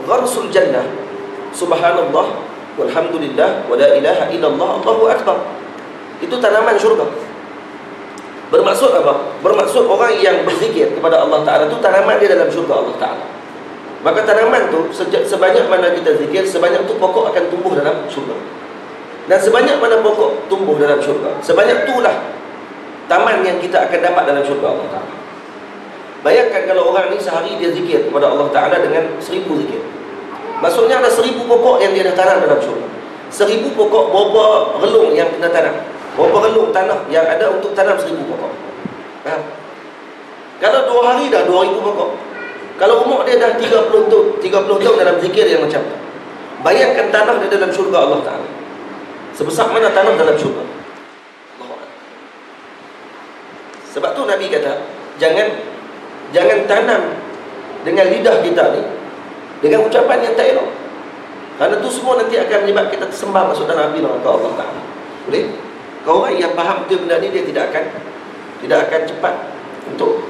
gharsul jannah, subhanallah, walhamdulillah, wa la ilaha illallah, Allahu akbar. Itu tanaman syurga. Bermaksud apa? Bermaksud orang yang berzikir kepada Allah Ta'ala tu tanaman dia dalam syurga Allah Ta'ala. Maka tanaman tu sebanyak mana kita zikir, sebanyak tu pokok akan tumbuh dalam syurga. Dan sebanyak mana pokok tumbuh dalam syurga, sebanyak itulah taman yang kita akan dapat dalam syurga Allah Ta'ala. Bayangkan kalau orang ni sehari dia zikir kepada Allah Ta'ala dengan 1000 zikir. Maksudnya ada 1000 pokok yang dia dah tanam dalam syurga. 1000 pokok, berapa relung yang kena tanam, berapa relung tanah yang ada untuk tanam 1000 pokok. Faham? Kalau 2 hari dah 2000 pokok. Kalau umur dia dah 30 tahun dalam zikir yang macam tu, bayangkan tanah dia dalam syurga Allah Ta'ala. Sebesar mana tanah dalam syurga. Sebab tu Nabi kata, Jangan tanam dengan lidah kita ni dengan ucapan yang tak elok. Kerana tu semua nanti akan menyebabkan kita tersembam masuk dalam api neraka Allah Ta'ala. Boleh? Kalau orang yang faham betul benda ni, dia tidak akan cepat untuk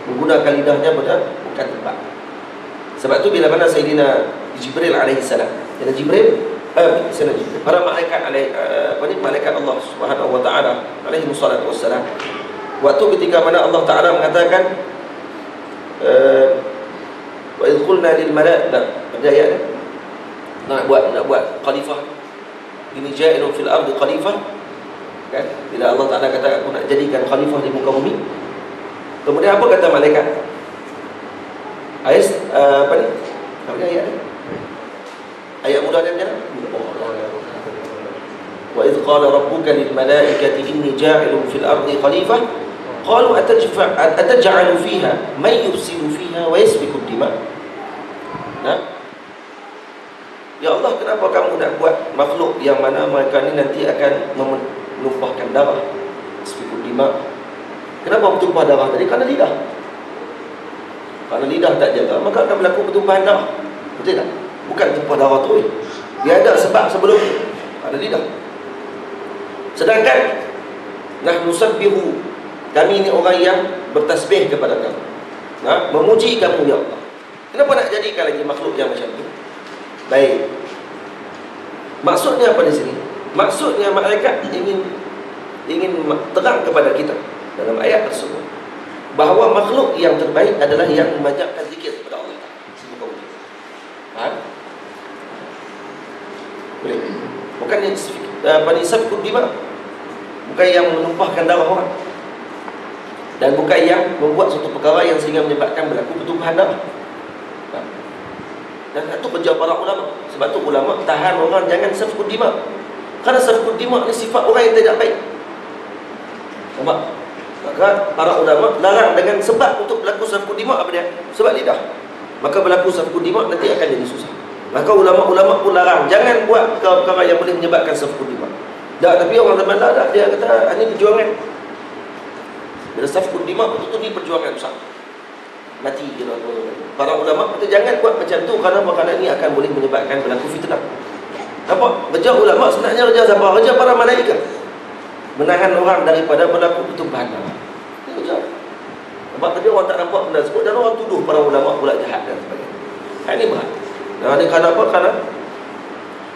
menggunakan lidahnya pada bukan tempat. Sebab tu bila mana Sayyidina Jibril alaihi salam, para malaikat malaikat Allah Subhanahu wa taala alaihi wassalatu wassalam, waktu ketika mana Allah Ta'ala mengatakan wa idh qulna lil malaa'ikati, ada ayat nak buat khalifah, ini ja'ilun fil ardi khalifah, kan? Bila Allah Ta'ala kata aku nak jadikan khalifah di muka bumi, kemudian apa kata malaikat? Ayat apa ni ayat ni? Ayat mudah dia macam mana? Wa idh qala rabbuka lil malaa'ikati inni ja'ilun fil ardi khalifah qalu ataj'alu fiha man yufsidu fiha wa yasfiku ad-dima'. Ya Allah, kenapa kamu nak buat makhluk yang mana mereka ni nanti akan menumpahkan darah, yasfiku ad-dima'? Kenapa bertumpah darah tadi? Kerana lidah. Kalau lidah tak jaga, maka akan berlaku pertumpahan darah. Betul tak? Bukan tumpah darah tu. Dia ada sebab sebelum ni. Ada lidah. Sedangkan nahnu nusabbihu, kami ni orang yang bertasbih kepada kamu, memuji kamu ya Allah. Kenapa nak jadikan lagi makhluk yang macam tu? Baik. Maksudnya apa di sini? Maksudnya malaikat ingin terang kepada kita dalam ayat tersebut bahawa makhluk yang terbaik adalah yang membanyakkan zikir kepada Allah. Faham? Boleh? Bukan yang safkud dima, bukan yang menumpahkan darah orang, dan bukan yang membuat suatu perkara yang sehingga menyebabkan berlaku pertumpahan darah. Dan itu kerja para ulama. Sebab tu ulama tahan orang jangan safkud dima. Kerana safkud dima ni sifat orang yang tidak baik. Nampak? Maka para ulama larang dengan sebab untuk berlaku safkud dima apa dia? Sebab lidah. Maka berlaku safkud dima nanti akan jadi susah. Maka ulama-ulama pun larang jangan buat perkara-perkara yang boleh menyebabkan safkud dima. Tapi orang zaman dah dia kata ini perjuangan. Bila safkud dima betul-betul ni perjuangan besar. Mati gitu. Para ulama kata jangan buat macam tu kerana ini akan boleh menyebabkan berlaku fitnah. Nampak? Kerja ulama sebenarnya kerja siapa? Kerja para malaikat. Menahan orang daripada berlaku pertumpahan darah. Ini kerja. Nampak? Tapi orang tak nampak benda sebut dan orang tuduh para ulama pula jahat dan sebagainya. Ini berat. Nah, ini kerana apa?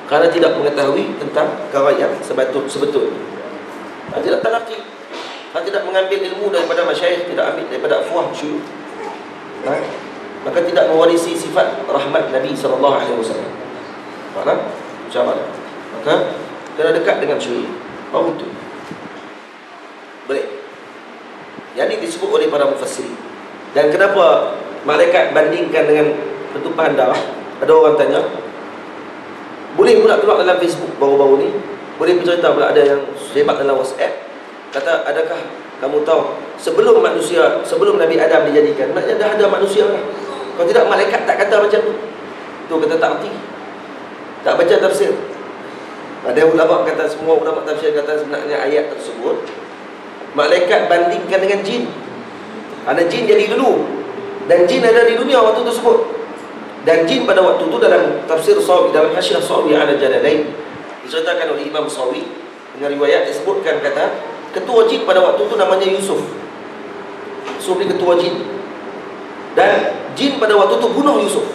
Kerana tidak mengetahui tentang perkara yang sebetulnya. Tidak talaqi. Tidak mengambil ilmu daripada masyayikh, tidak ambil daripada afwah syuyukh. Maka tidak mewarisi sifat rahmat Nabi SAW. Faham? Macam mana? Maka kena dekat dengan syuyukh. Oh betul. Boleh. Yang ini disebut oleh para mufassir. Dan kenapa malaikat bandingkan dengan pertumpahan darah? Ada orang tanya, boleh pula keluar dalam Facebook baru-baru ni, boleh bercerita pula ada yang sebat dalam WhatsApp, kata adakah kamu tahu sebelum Nabi Adam dijadikan, maknanya dah ada manusia lah. Kalau tidak malaikat tak kata macam tu. Tu kata tak erti, tak baca tafsir. Ada ulama kata, semua ulama tafsir kata sebenarnya ayat tersebut malaikat bandingkan dengan jin. Ada jin jadi dulu, dan jin ada di dunia waktu tersebut. Dan jin pada waktu itu dalam tafsir Sawi, dalam Hasyiah Sawi ala Jalalain, diceritakan oleh Imam Sawi dengan riwayat disebutkan kata ketua jin pada waktu itu namanya Yusuf. Yusuf ni ketua jin. Dan jin pada waktu itu bunuh Yusuf.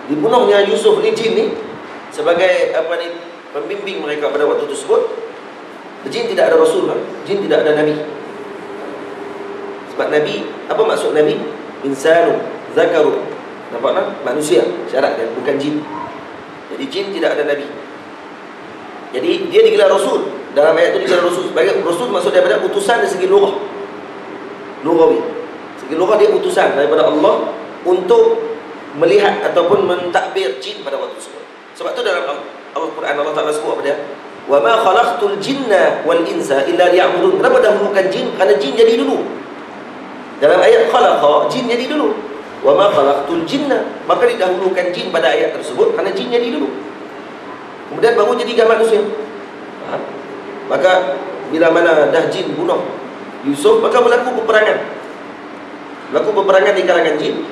Dibunuhnya Yusuf ni, jin ni, sebagai pembimbing mereka pada waktu tersebut. Jin tidak ada Rasul, jin tidak ada Nabi. Sebab Nabi, apa maksud Nabi? Insanu, zakaru. Nampak tak? Manusia, syarat dia, bukan jin. Jadi jin tidak ada Nabi. Jadi dia digelar Rasul. Dalam ayat itu digelar Rasul. Sebagai Rasul maksud daripada utusan dari segi lughah, lughawi. Segi lughah dia utusan daripada Allah untuk melihat ataupun mentadbir jin pada waktu tersebut. Sebab tu dalam Al-Quran Allah Ta'ala sebut apa dia? Wa ma khalaqtul jinna wal insa illa liya'budun. Kenapa dahulukan jin? Kerana jin jadi dulu. Dalam ayat khalaqa, jin jadi dulu. Wa ma khalaqtul jinna, maka didahulukan jin pada ayat tersebut kerana jin jadi dulu. Kemudian baru jadikan manusia. Maka bila mana dah jin bunuh Yusuf, maka berlaku peperangan. Berlaku peperangan di kalangan jin.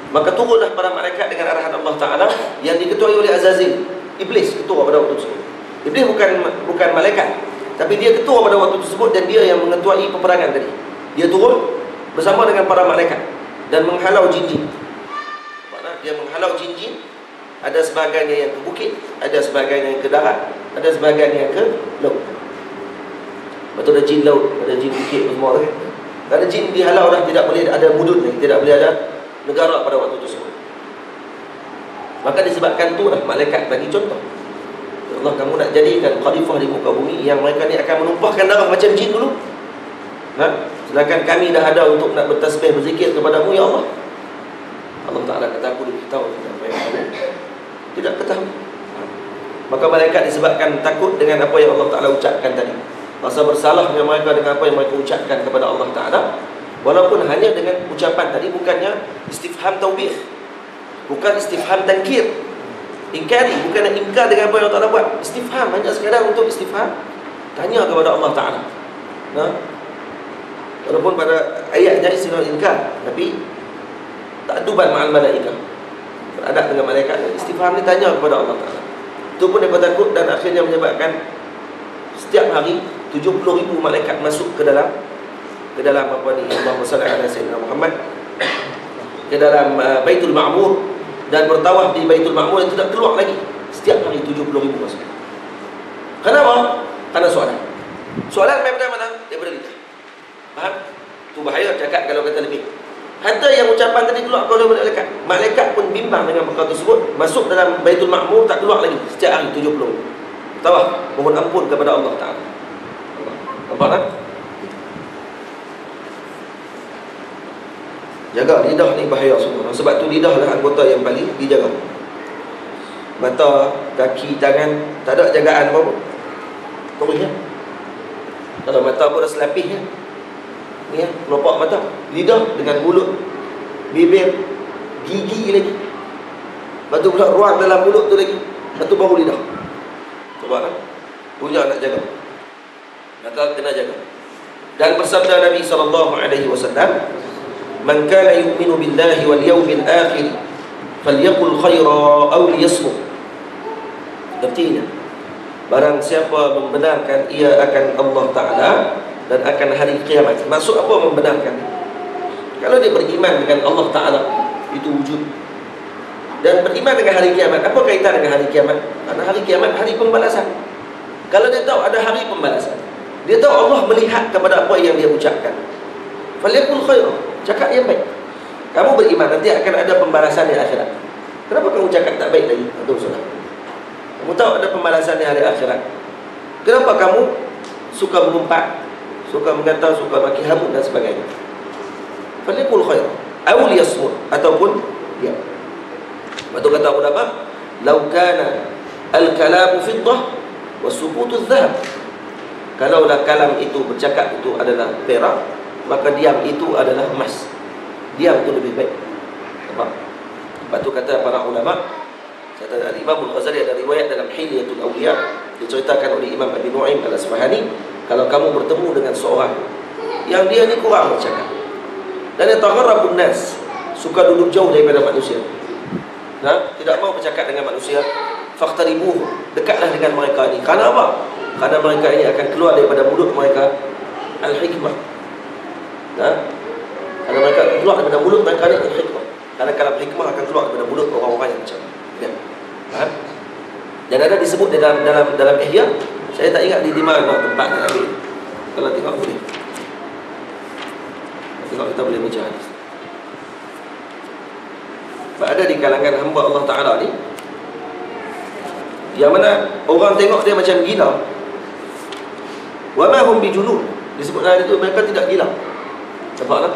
Maka turunlah para malaikat dengan arahan Allah Ta'ala yang diketuai oleh Azazil, iblis ketua pada waktu tersebut. Iblis bukan malaikat, tapi dia ketua pada waktu tersebut dan dia yang mengetuai peperangan tadi. Dia turun bersama dengan para malaikat dan menghalau jin-jin. Dia menghalau jin-jin. Ada sebagainya yang ke bukit, ada sebagainya yang ke darat, ada sebagainya yang ke laut. Betul, ada jin laut, ada jin bukit semua kan. Ada jin dihalau dah, tidak boleh ada mudud lagi, tidak boleh ada negara pada waktu tersebut. Maka disebabkan tu lah malaikat bagi contoh. Ya Allah, kamu nak jadikan khalifah di muka bumi yang mereka ni akan menumpahkan darah macam jin dulu. Sedangkan kami dah ada untuk nak bertasbih, berzikir kepadamu, ya Allah. Allah Ta'ala kata, aku lebih tahu apa yang kamu tidak ketahui. Maka malaikat disebabkan takut dengan apa yang Allah Ta'ala ucapkan tadi. Rasa bersalahnya mereka dengan apa yang mereka ucapkan kepada Allah Ta'ala. Walaupun hanya dengan ucapan tadi, bukannya istifham taubih, bukan istifham tankir, ingkari, bukan nak ingkar dengan apa yang Allah Ta'ala buat. Istifham, hanya sekadar untuk istifham, tanya kepada Allah Ta'ala. Walaupun pada ayatnya istilah ingkar, tapi ta'aduban ma'al malaikah, beradab dengan malaikat. Istifham ni tanya kepada Allah Ta'ala. Itu pun mereka takut dan akhirnya menyebabkan setiap hari 70,000 malaikat masuk ke dalam apa ni, Allahumma salli ala sayyidina Muhammad, ke dalam Baitul Ma'mur dan bertawaf di Baitul Ma'mur yang tidak keluar lagi. Setiap hari 70,000 masuk. Kenapa? Karena soalan. Soalan daripada mana? Daripada lidah. Faham? Itu bahaya cakap kalau kata lebih. Hatta yang ucapan tadi keluar oleh malaikat. Malaikat pun bimbang dengan perkara tersebut. Masuk dalam Baitul Ma'mur tak keluar lagi. Setiap hari 70. Tawaf, mohon ampun kepada Allah Ta'ala. Nampak tak? Jaga lidah ni bahaya semua. Sebab tu lidah lah anggota yang paling dijaga. Mata, kaki, tangan, tak ada jagaan apa-apa. Terus ya. Kalau mata pun dah selapis ya. Ni ya, kelopak mata. Lidah dengan mulut, bibir, gigi lagi. Lepas tu pula ruang dalam mulut tu lagi. Lepas tu baru lidah. Cuba kan? Punya nak jaga. Maka kena jaga. Dan bersabda Nabi SAW, "Man kana yu'minu billahi wal yawmil akhir falyaqul khaira aw liyasmut." Artinya, barang siapa membenarkan ia akan Allah Ta'ala dan akan hari kiamat. Maksud apa membenarkan? Kalau dia beriman dengan Allah Ta'ala, itu wujud, dan beriman dengan hari kiamat. Apa kaitan dengan hari kiamat? Karena hari kiamat hari pembalasan. Kalau dia tahu ada hari pembalasan, dia tahu Allah melihat kepada apa yang dia ucapkan, falyaqul khaira, cakap yang baik. Kamu beriman nanti akan ada pembalasan di akhirat. Kenapa kamu cakap tak baik lagi? Tuan saudara, kamu tahu ada pembalasan di hari akhirat. Kenapa kamu suka mengumpat, suka mengata, suka maki hamut dan sebagainya? Falyaqul khaira aw liyasmut, ataupun diam. Betul kata ulama, "Lau kana al-kalamu fiddah wa sukutu dhahab." Kalaulah kalam itu, bercakap itu adalah perak, maka diam itu adalah emas. Diam itu lebih baik. Nampak? Lepas tu kata para ulama, kata Imam Al-Ghazali ada riwayat dalam Hilyatul Awliya, diceritakan oleh Imam Abi Nu'aim Al-Asfahani, kalau kamu bertemu dengan seorang yang dia ni kurang bercakap, dan yang tagharrabun nas, suka duduk jauh daripada manusia, tidak mau bercakap dengan manusia, faqtaribuhu, dekatlah dengan mereka ni. Kerana apa? Kerana mereka ini akan keluar daripada mulut mereka al-hikmah. Kerana mereka yang keluar daripada mulut mereka ni hikmah. Karena kalam hikmah akan keluar daripada mulut orang-orang yang macam ni. Faham? Dan ada disebut dalam Ihya. Saya tak ingat di mana tempat nak ambil. Kalau tengok boleh. Tengok kita boleh baca hadis. Ada di kalangan hamba Allah Ta'ala ni, yang mana orang tengok dia macam gila. Wa ma hum bijunun. Disebut dalam itu mereka tidak gila. Nampak tak?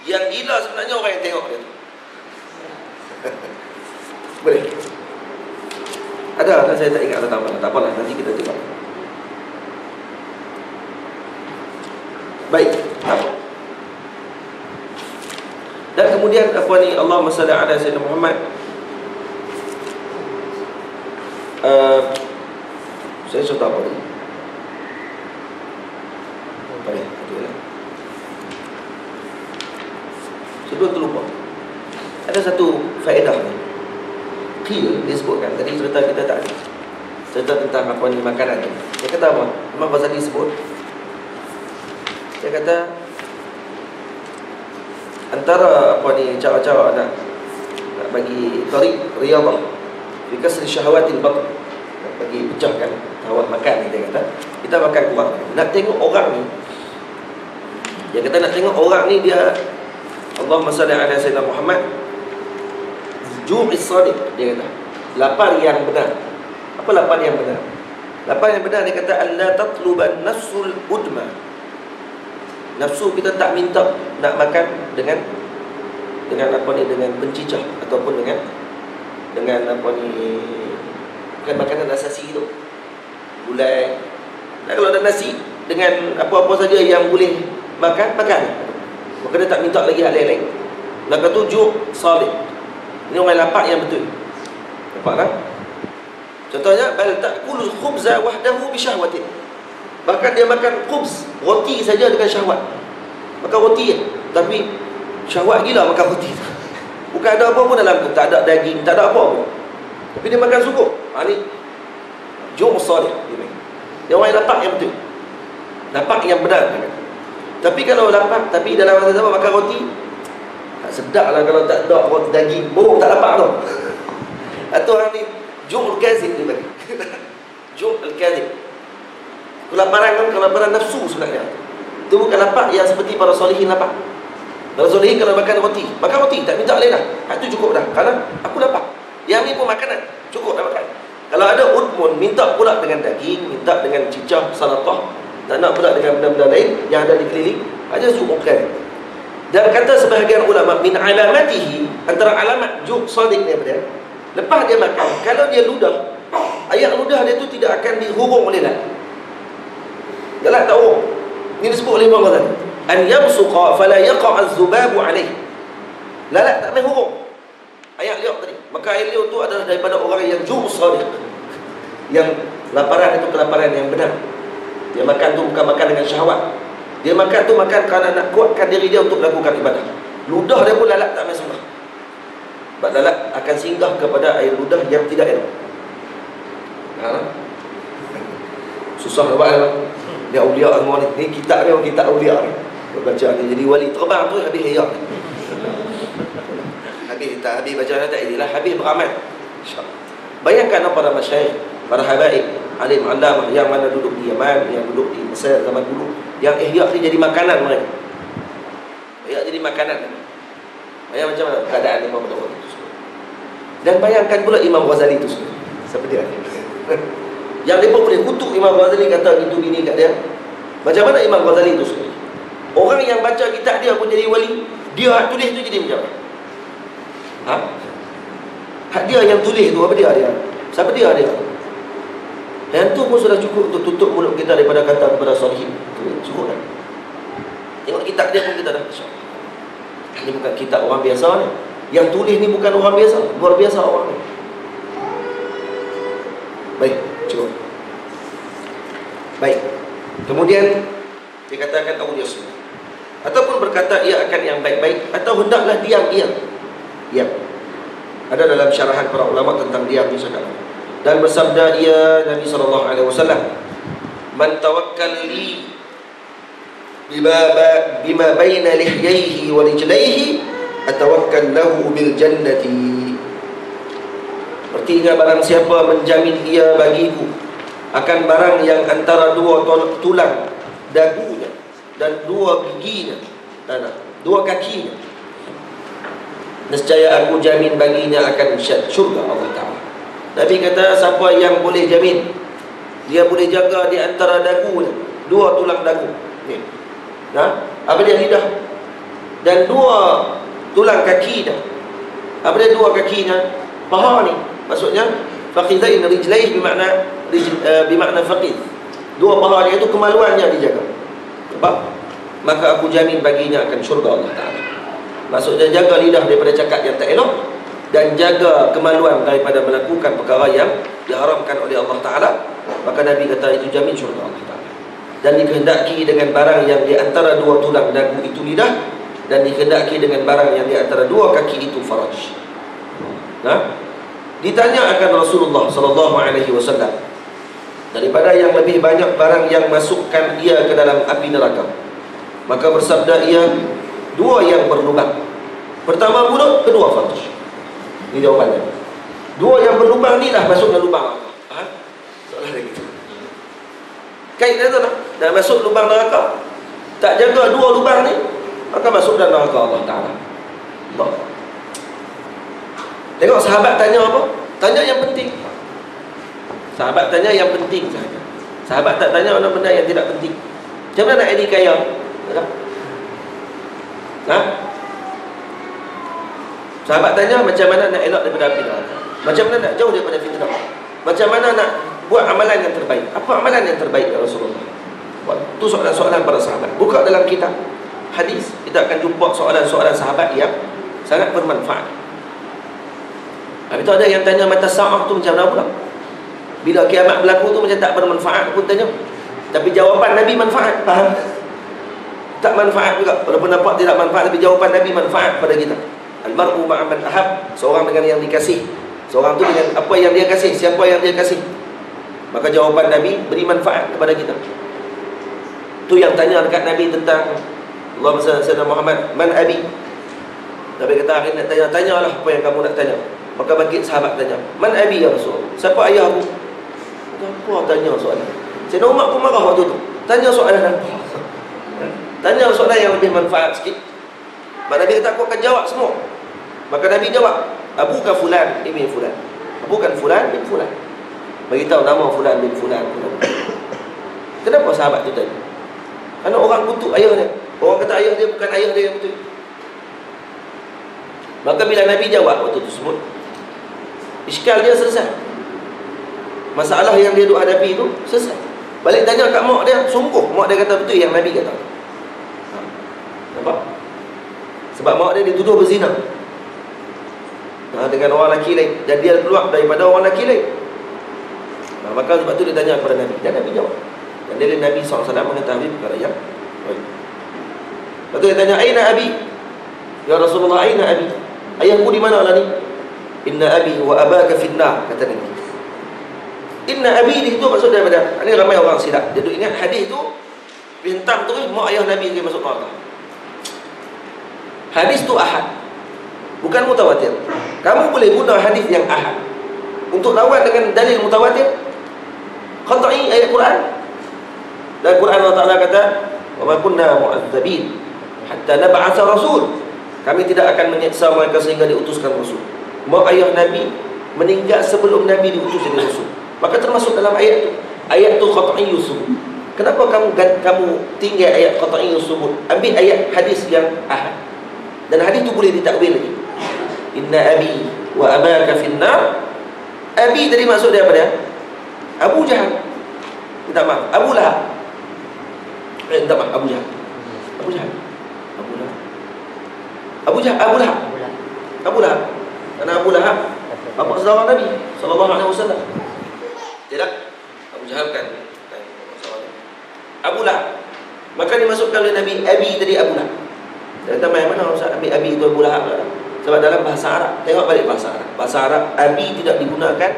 Yang gila sebenarnya orang yang tengok dia tu. Boleh? Ada, saya tak ingat datang mana. Tak apalah, nanti kita tengok. Baik. Dan kemudian apa ni, Allahumma salli ala Sayyidina Muhammad. Saya contoh apa ni? Baik, betul. Sebelum terlupa, ada satu faedah ni. Qil disebutkan. Tadi cerita kita tak ada. Cerita tentang apa ni, makanan ni. Dia kata apa? Imam Ghazali sebut. Dia kata antara apa ni, cara-cara nak bagi tarik riyadhah bi kasri syahawatil batn, nak bagi pecahkan hawa makan ni, dia kata kita makan kurang. Nak tengok orang ni, dia kata nak tengok orang ni, dia Allahumma salli ala Sayyidina Muhammad, ju'is sadiq, dia kata lapar yang benar. Apa lapar yang benar? Lapar yang benar, dia kata alla tatluban nafsul udma. Nafsu kita tak minta nak makan dengan apa ni, dengan pencicah ataupun dengan apa ni, kan makanan asasi tu, gulai. Dan kalau ada nasi dengan apa-apa saja yang boleh makan, maka dia tak minta lagi hal lain. Maka tu ju' salih. Ini orang lapar yang betul. Nampak kan? Contohnya, bal ta'kulul khubza wahdahu bi syahwatin. Bahkan dia makan khubz, roti saja dengan syahwat. Makan roti je, tapi syahwat gila makan roti. Bukan ada apa pun dalam tu, tak ada daging, tak ada apa pun, tapi dia makan sungguh. Ni ju' salih. Dia orang yang lapar yang betul, lapar yang benar. Tapi kalau lapar tapi dalam masa sama makan roti, tak sedap lah kalau tak ada roti daging. Bohong, tak lapar tu. Atau orang ni ju'ul kazib dia bagi. Ju'ul kazib. Kelaparan nafsu sebenarnya. Itu bukan lapar yang seperti para solihin lapar. Para solihin kalau makan roti, tak minta lain dah. Itu cukup dah, kerana aku lapar. Yang ni pun makanan, cukup dah makan. Kalau ada udmun, minta pula dengan daging, minta dengan cicah, salatah, tak nak pula dengan benda-benda lain yang ada di keliling, aja subuhkan. Dan kata sebahagian ulama, min alamatihi, antara alamat ju' sadiq ni apa dia? Lepas dia makan, kalau dia ludah, air ludah dia tu tidak akan dihurung oleh lalat. Lalat tak hurung. Ini disebut oleh Imam Ghazali, an yabsuqa fala yaqa' az-zubabu alaih. Lalat tak main hurung. Ayat liuk tadi. Maka ayat liuk tu adalah daripada orang yang ju' sadiq, yang laparan itu kelaparan yang benar. Dia makan tu bukan makan dengan syahwat. Dia makan tu makan kerana nak kuatkan diri dia untuk melakukan ibadah. Ludah dia pun lalat tak main sembah. Sebab lalat akan singgah kepada air ludah yang tidak elok. Susah nak buat. Dia awliya semua ni. Ni kitab ni, orang kitab awliya ni. Dia baca ni jadi wali terbang tu habis hiyak. Habis baca tak inilah, habis beramal. InsyaAllah. Bayangkan para masyayikh, para habaib, alim alamah yang mana duduk di Yaman, yang duduk di Mesir zaman dulu, yang ihya ni jadi makanan mereka. Ihya jadi makanan. Bayang macam mana keadaan Imam Ghazali itu. Dan bayangkan pula Imam Ghazali itu sendiri. Siapa dia? Yang mereka boleh kutuk Imam Ghazali, kata gitu gini kat dia. Macam mana Imam Ghazali itu sendiri? Orang yang baca kitab dia pun jadi wali. Dia hak tulis tu jadi macam mana? Hak dia yang tulis tu, apa dia? Siapa dia? Yang tu pun sudah cukup untuk tutup mulut kita daripada kata kepada salihin. Cukup kan? Tengok kitab dia pun kita dah insya-Allah. Ini bukan kitab orang biasa ni. Yang tulis ni bukan orang biasa, luar biasa orang ni. Baik, cukup. Baik. Kemudian dikatakan awliya sunnah. Ataupun berkata ia akan yang baik-baik, atau hendaklah diam ia. Diam. Ada dalam syarahan para ulama tentang diam ni cakap. Dan bersabda ia Nabi SAW, man tawakkal li bima baina lihyaihi wa rijlaihi atawakkal lahu bil jannati. Artinya barang siapa menjamin ia bagiku akan barang yang antara dua tulang dagunya dan dua giginya dan dua kakinya, nescaya aku jamin baginya akan syurga Allah Ta'ala. Nabi kata, siapa yang boleh jamin, dia boleh jaga di antara dagunya, dua tulang dagu ni, apa dia, lidah, dan dua tulang kaki dah. Apa dia dua kakinya? Paha ni, maksudnya fakhidain rijlaih bermakna faqid. Dua paha dia itu kemaluannya dijaga. Nampak? Maka aku jamin baginya akan syurga Allah Ta'ala. Maksudnya jaga lidah daripada cakap yang tak elok, dan jaga kemaluan daripada melakukan perkara yang diharamkan oleh Allah Ta'ala. Maka Nabi kata itu jamin syurga Allah Ta'ala. Dan dikehendaki dengan barang yang di antara dua tulang dagu itu lidah, dan dikehendaki dengan barang yang di antara dua kaki itu faraj. Ditanya akan Rasulullah SAW daripada yang lebih banyak barang yang masukkan ia ke dalam api neraka, maka bersabda ia, dua yang berlubang. Pertama mulut, kedua farj. Ini jawapannya. Dua yang berlubang ni lah masuk dalam lubang apa? Soalan lagi. Kait dia tu lah. Dah masuk lubang neraka, tak jaga dua lubang ni, maka masuk dalam neraka Allah Ta'ala. Allah. Tengok sahabat tanya apa? Tanya yang penting. Sahabat tanya yang penting sahaja. Sahabat tak tanya benda yang tidak penting. Macam mana nak jadi kaya? Sahabat tanya macam mana nak elok daripada api neraka, macam mana nak jauh daripada fitnah, macam mana nak buat amalan yang terbaik. Apa amalan yang terbaik ya Rasulullah? Itu soalan-soalan para sahabat. Buka dalam kitab hadis, kita akan jumpa soalan-soalan sahabat yang sangat bermanfaat. Habis tu ada yang tanya mata sa'ah tu macam mana pula? Bila kiamat berlaku tu macam tak bermanfaat pun tanya. Tapi jawapan Nabi manfaat, faham? Tak manfaat juga, walaupun nampak tidak manfaat, tapi jawapan Nabi manfaat pada kita. Al-mar'u ma'a man ahab, seorang dengan yang dikasih. Seorang tu dengan apa yang dia kasih, siapa yang dia kasih. Maka jawapan Nabi beri manfaat kepada kita. Tu yang tanya dekat Nabi tentang Allahumma salli ala sayyidina Muhammad, man abi? Nabi kata, akhirnya nak tanyalah apa yang kamu nak tanya. Maka bangkit sahabat tanya, man abi ya Rasul? Siapa ayah aku? Apa tanya soalan? Sayyidina Umar pun marah waktu tu. Tanya soalan apa? Tanya soalan yang lebih manfaat sikit. Maka Nabi kata, aku akan jawab semua. Maka Nabi jawab, abuka fulan ibn fulan. Bukan fulan bin fulan. Beritahu nama fulan bin fulan. Kenapa sahabat tu tanya? Kerana orang kutuk ayah dia. Orang kata ayah dia bukan ayah dia yang betul. Maka bila Nabi jawab waktu tersebut, iskal dia selesai. Masalah yang dia duk hadapi itu selesai. Balik tanya kat mak dia, sungguh mak dia kata betul yang Nabi kata. Nampak? Sebab mak dia dituduh berzina dengan orang lelaki lain, dan dia keluar daripada orang lelaki lain. Maka sebab tu dia tanya kepada Nabi, dan Nabi jawab. Dan dari Nabi SAW mengetahui perkara yang baik. Lepas tu dia tanya, aina abi? Ya Rasulullah, aina abi? Ayahku di mana lah ni? Inna abi wa abaka finnar, kata Nabi. Inna abi di situ maksud daripada, ini ramai orang silap. Dia duk ingat hadis tu bintang terus mak ayah Nabi dia masuk neraka. Hadis tu ahad, bukan mutawatir. Kamu boleh guna hadis yang ahad untuk lawan dengan dalil mutawatir. Qat'i ayat Quran. Dan Quran Allah Ta'ala kata, wa ma kunna mu'adzabin hatta nab'atha rasul. Kami tidak akan menyiksa mereka sehingga diutuskan rasul. Mak ayah Nabi meninggal sebelum Nabi diutus jadi rasul. Maka termasuk dalam ayat tu. Ayat tu qat'i subut. Kenapa kamu tinggal ayat qat'i subut? Ambil ayat hadis yang ahad. Dan hadis tu boleh ditakwil lagi. Inna abi wa abaka finnar. Abi tadi maksud dia apa dia? Abu Jahal. Minta maaf, Abu Lahab. Minta maaf, Abu Jahal. Abu Jahal. Abu Lahab. Abu Jahal, Abu Lahab. Abu Lahab. Karena Abu Lahab bapa saudara Nabi sallallahu alaihi wasallam. Tidak? Abu Jahal kan Abu Lahab. Maka dimasukkan oleh Nabi abi tadi Abu Lahab. Dan kata mana Ustaz ambil abi itu Abu Lahab? Sebab dalam bahasa Arab, tengok balik bahasa Arab. Bahasa Arab abi tidak digunakan,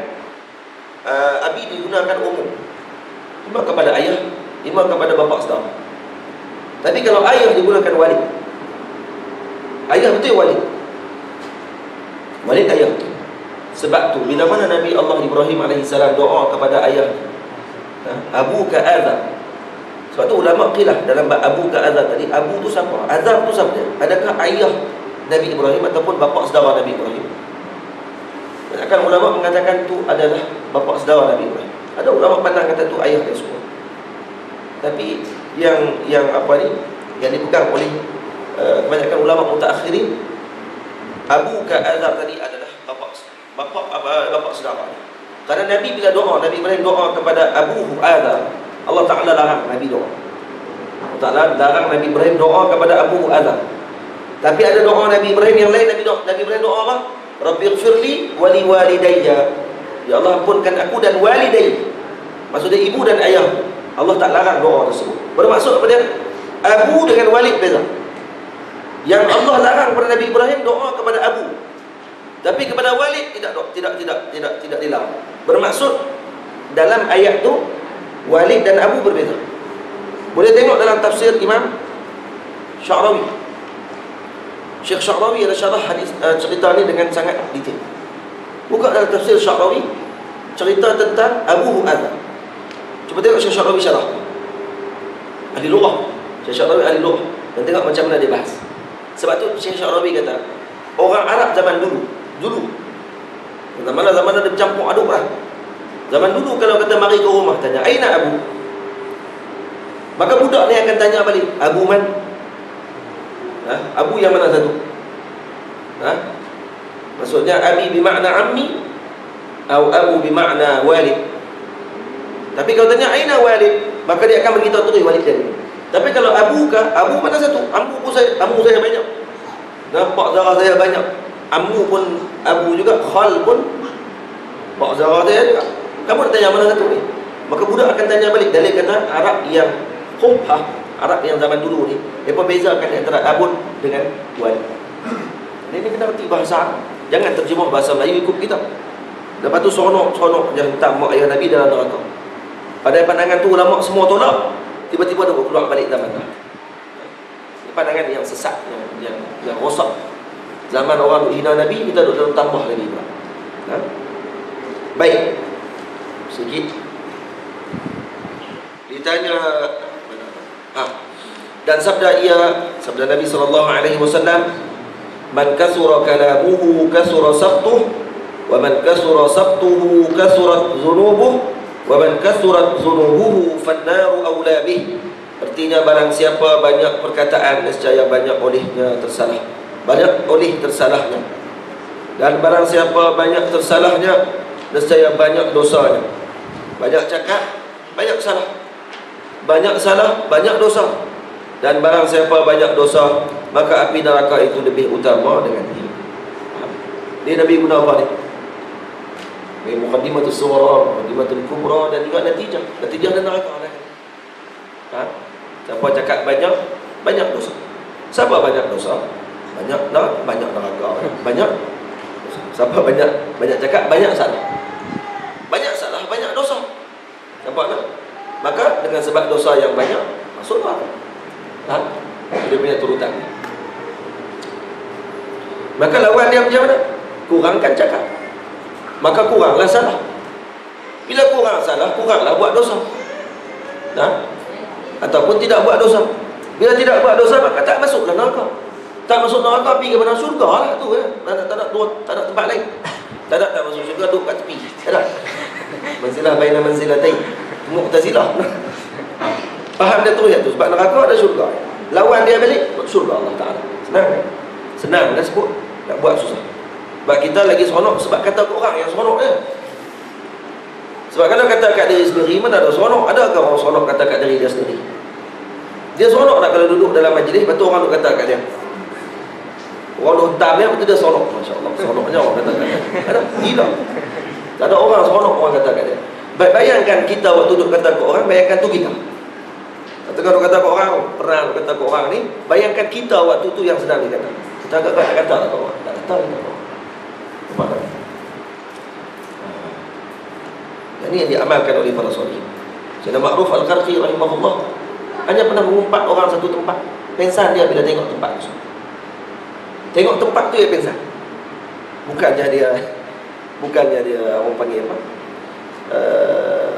abi digunakan umum. Cuma kepada ayah, cuma kepada bapa saudara. Tapi kalau ayah digunakan walid, ayah betul walid, walid ayah. Sebab tu bila mana Nabi Allah Ibrahim alaihissalam doa kepada ayah, abuka Azar. Sebab tu ulama qilaf dalam bab abuka Azar tadi, abu tu siapa? Azar tu siapa? Adakah ayah Nabi Ibrahim ataupun bapa saudara Nabi Ibrahim? Kebanyakan ulama mengatakan tu adalah bapa saudara Nabi Ibrahim. Ada ulama pandang kata tu ayah dia semua. Tapi yang apa ni, yang dipegang oleh kebanyakan ulama mutaakhirin, abuka Azar tadi adalah bapa saudara. Karena Nabi bila doa, Nabi Ibrahim doa kepada abuhu Azar, Allah Ta'ala larang Nabi doa. Allah Ta'ala larang Nabi Ibrahim doa kepada abuhu Azar. Tapi ada doa Nabi Ibrahim yang lain. Nabi Ibrahim doa apa? Rabbighfirli wa liwalidayya. Ya Allah, ampunkan aku dan walidayya. Maksudnya ibu dan ayah. Allah tak larang doa tersebut. Bermaksud apa dia? Abu dengan walid beza. Yang Allah larang kepada Nabi Ibrahim doa kepada abu. Tapi kepada walid tidak dilarang. Bermaksud dalam ayat tu walid dan abu berbeza. Boleh tengok dalam tafsir Imam Sya'rawi. Syekh Sya'rawi ada syarah hadis cerita ni dengan sangat detail. Buka dalam tafsir Sya'rawi, cerita tentang Abu Azar. Cuba tengok Syekh Sya'rawi syarah. Ahli lughah. Syekh Sya'rawi ahli lughah. Dan tengok macam mana dia bahas. Sebab tu Syekh Sya'rawi kata, orang Arab zaman dulu zaman ada bercampur aduk lah. Zaman dulu kalau kata mari ke rumah, tanya aina Abu, maka budak ni akan tanya balik, Abu man? Abu yang mana satu? Maksudnya abi bermakna ammi atau abu bermakna walid. Tapi kalau tanya aina walid, maka dia akan beritahu terus walid dia. Tapi kalau abu kah, abu mana satu? Ammu saya banyak. Nampak darah saya banyak. Ammu pun abu juga, khal pun pak darah saya juga. Kamu nak tanya mana satu ni? Maka budak akan tanya balik. Dalil kata Arab yang khubhah, Arab yang zaman dulu ni, mereka bezakan antara abun dengan walid. Ini kena reti bahasa Arab. Jangan terjemah bahasa Melayu ikut kita. Lepas tu seronok yang tak mak ayah Nabi dalam neraka. Pada pandangan tu ulama semua tolak, tiba-tiba dia keluar balik zaman dah. Pandangan yang sesat, yang rosak. Zaman orang hina Nabi, kita duduk tambah lagi pula. Baik. Sikit ditanya dan sabda Nabi SAW, man kasura kalamuhu kasura sabtuh, wa man kasura sabtuhu kasurat zunubuh, wa man kasurat zunubuhu fannaru awla bih. Artinya barang siapa banyak perkataan, nescaya banyak olehnya tersalah, banyak oleh tersalahnya. Dan barang siapa banyak tersalahnya, nescaya banyak dosanya. Banyak cakap, banyak salah. Banyak salah, banyak dosa. Dan barang siapa banyak dosa, maka api neraka itu lebih utama dengan dia. Ini Nabi guna apa ni? Muqaddimatul sughra, muqaddimatul kubra, dan juga natijah dan neraka. Siapa cakap banyak dosa. Siapa banyak dosa, banyak neraka. Banyak dosa. Siapa banyak cakap, banyak salah. Banyak salah, banyak dosa. Nampak tak? Maka dengan sebab dosa yang banyak, masuk neraka. Dia punya turutan. Maka lawan dia macam mana? Kurangkan cakap, maka kuranglah salah. Bila kurang salah, kuranglah buat dosa. Ataupun tidak buat dosa. Bila tidak buat dosa, maka tak masuklah neraka. Tak masuk neraka, pergi ke mana? Syurga lah tu. Tak ada tempat lain. Tak masuk syurga, duduk kat tepi. Tak ada. Manzilah baina manzilatain. Mu'tazilah. Faham dia terus tu. Sebab neraka ada syurga. Lawan dia balik, syurga Allah Ta'ala. Senang dah sebut. Tak buat susah. Sebab kita lagi seronok sebab kata ke orang yang seronok dia. Sebab kalau kata kat diri sendiri, mana ada seronok? Adakah orang seronok kata kat diri dia sendiri? Dia seronok tak kalau duduk dalam majlis, lepas tu orang duk kata kat dia. Orang duk hentam dia, lepas tu dia seronok. Masya Allah, seronoknya orang kata kat dia. Ada? Gila. Tak ada orang seronok orang kata kat dia. Bayangkan kita waktu duduk kata ke orang, bayangkan tu kita. Atau kalau kata ke orang, pernah kata ke orang ni, bayangkan kita waktu tu yang sedang dikata. Kita agak kata lah ke orang. Tak kata lah ke orang. Nampak tak? Ini yang diamalkan oleh para soleh. Sayyidina Ma'ruf Al-Qarqi rahimahullah, hanya pernah mengumpat orang satu tempat, pensan dia bila tengok tempat tu. Tengok tempat tu dia pensan. Bukannya dia orang panggil apa?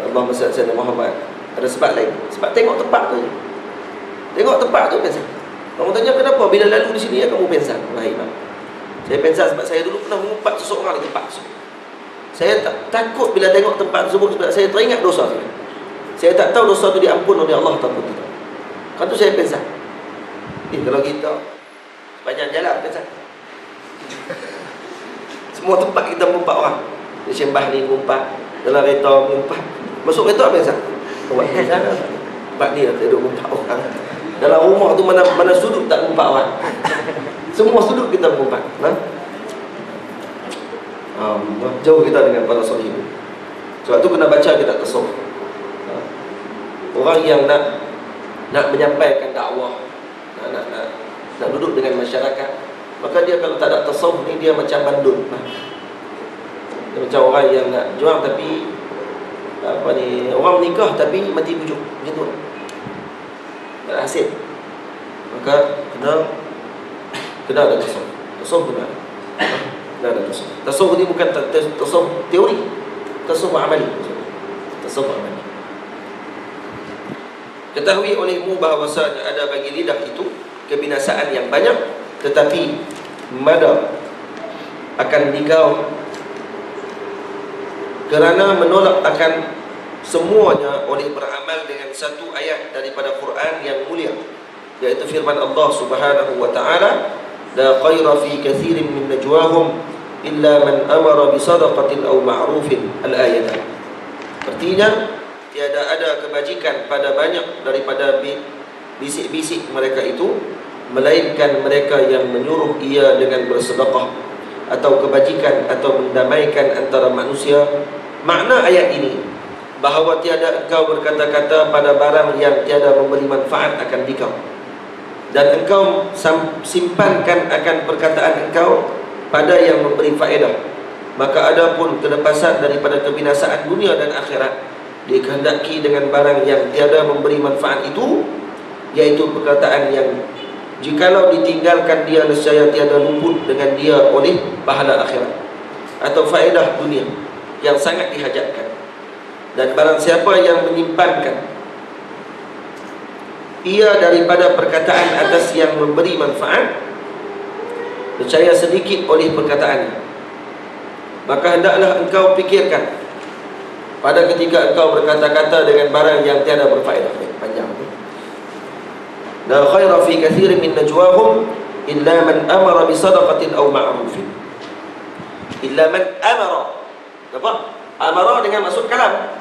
Allahumma salli ala Muhammad. Ada sebab lain. Sebab tengok tempat tu je. Tengok tempat tu pensan. Orang tanya kenapa bila lalu di sini kamu pensan? Wahai imam, saya pensan sebab saya dulu pernah mengumpat seseorang di tempat tersebut. Saya takut bila tengok tempat tersebut sebab saya teringat dosa saya. Saya tak tahu dosa tu diampun oleh Allah ataupun tidak. Kan tu saya pensan. Kalau kita sepanjang jalan pensan. Semua tempat kita mengumpat orang. Di sembah ni mengumpat, dalam kereta mengumpat. Masuk kereta pensan. Buat pensan. Tempat ni ada mengumpat orang. Dalam rumah tu mana sudut tak mengumpat orang. Semua sudut kita mengumpat. Jauh kita dengan para sahih. Sebab tu kena baca kitab tasawuf. Orang yang nak menyampaikan dakwah, nak duduk dengan masyarakat, maka dia kalau tak ada tasawuf ni, dia macam bandun. Dia macam orang yang nak jual tapi orang menikah tapi mati bujuk, macam tu. Tak ada hasil. Maka kena ada tasawuf. Tasawuf kena ada tasawuf. Tasawuf ni bukan tasawuf teori, tasawuf amali. Tasawuf amali. Ketahui olehmu bahawasanya ada bagi lidah itu kebinasaan yang banyak, tetapi mada akan dikau kerana menolak akan semuanya oleh beramal dengan satu ayat daripada Quran yang mulia, yaitu firman Allah Subhanahu wa taala, la khaira fi katsirin min najwahum illa man amara bi sadaqatin aw ma'rufin, al-ayat. Artinya tiada ada kebajikan pada banyak daripada bisik-bisik mereka itu, melainkan mereka yang menyuruh ia dengan bersedekah atau kebajikan atau mendamaikan antara manusia. Makna ayat ini bahawa tiada engkau berkata-kata pada barang yang tiada memberi manfaat akan dikau, dan engkau simpankan akan perkataan engkau pada yang memberi faedah. Maka adapun kelepasan daripada kebinasaan dunia dan akhirat dikehendaki dengan barang yang tiada memberi manfaat itu, yaitu perkataan yang jikalau ditinggalkan dia nescaya tiada luput dengan dia oleh pahala akhirat atau faedah dunia yang sangat dihajatkan. Dan barang siapa yang menyimpankan ia daripada perkataan atas yang memberi manfaat, percaya sedikit oleh perkataannya, maka hendaklah engkau fikirkan pada ketika engkau berkata-kata dengan barang yang tiada berfaedah. Panjang tu. La khaira fi katsirin min najwahum illa man amara bi sadaqatin aw ma'rufin. Illa man amara. Nampak? Amara dengan maksud kalam.